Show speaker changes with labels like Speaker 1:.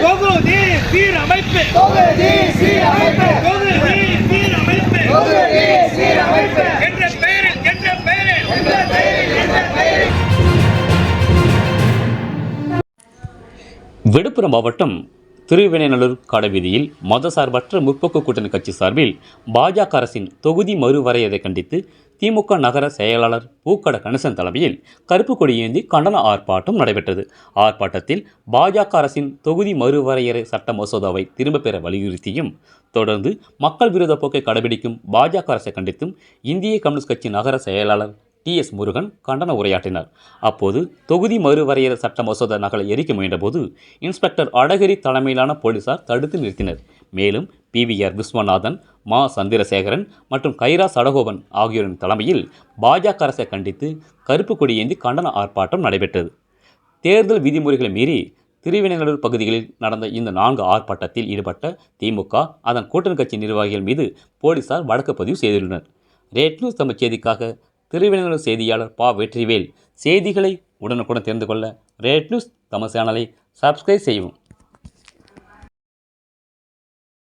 Speaker 1: தொகுதி சீரமைப்பு என்ற பெயரில்
Speaker 2: விழுப்புரம் மாவட்டம் திருவினைநல்லூர் கடைவீதியில் மதசார்பற்ற முற்போக்கு கூட்டணி கட்சி சார்பில் பாஜக அரசின் தொகுதி மறுவரையறை கண்டித்து திமுக நகர செயலாளர் பூக்கட கணேசன் தலைமையில் கருப்பு கொடி ஏந்தி கண்டன ஆர்ப்பாட்டம் நடைபெற்றது. ஆர்ப்பாட்டத்தில் பாஜக அரசின் தொகுதி மறுவரையறை சட்ட மசோதாவை திரும்பப் பெற வலியுறுத்தியும், தொடர்ந்து மக்கள் விரோத போக்கை கடைபிடிக்கும் பாஜக அரசை கண்டித்தும் இந்திய கம்யூனிஸ்ட் கட்சி நகர செயலாளர் TS முருகன் கண்டன உரையாற்றினார். அப்போது தொகுதி மறுவரையறை சட்ட மசோதா நகலை எரிக்க முயன்றபோது இன்ஸ்பெக்டர் அழகிரி தலைமையிலான போலீசார் தடுத்து நிறுத்தினர். மேலும் PVR விஸ்வநாதன், மா சந்திரசேகரன் மற்றும் கைரா சடகோபன் ஆகியோரின் தலைமையில் பாஜக அரசை கண்டித்து கருப்பு கொடி ஏந்தி கண்டன ஆர்ப்பாட்டம் நடைபெற்றது. தேர்தல் விதிமுறைகளை மீறி திருவினைநல்லூர் பகுதிகளில் நடந்த இந்த 4 ஆர்ப்பாட்டத்தில் ஈடுபட்ட திமுக, அதன் கூட்டணி கட்சி நிர்வாகிகள் மீது போலீசார் வழக்கு பதிவு செய்துள்ளனர். ரேட் நியூஸ் தமிழ் செய்திக்காக திருவினைநல்லூர் செய்தியாளர் பா. வெற்றிவேல். செய்திகளை உடனுக்குடன் தெரிந்து கொள்ள ரேட் நியூஸ் தமிழ் சேனலை சப்ஸ்கிரைப் செய்யவும்.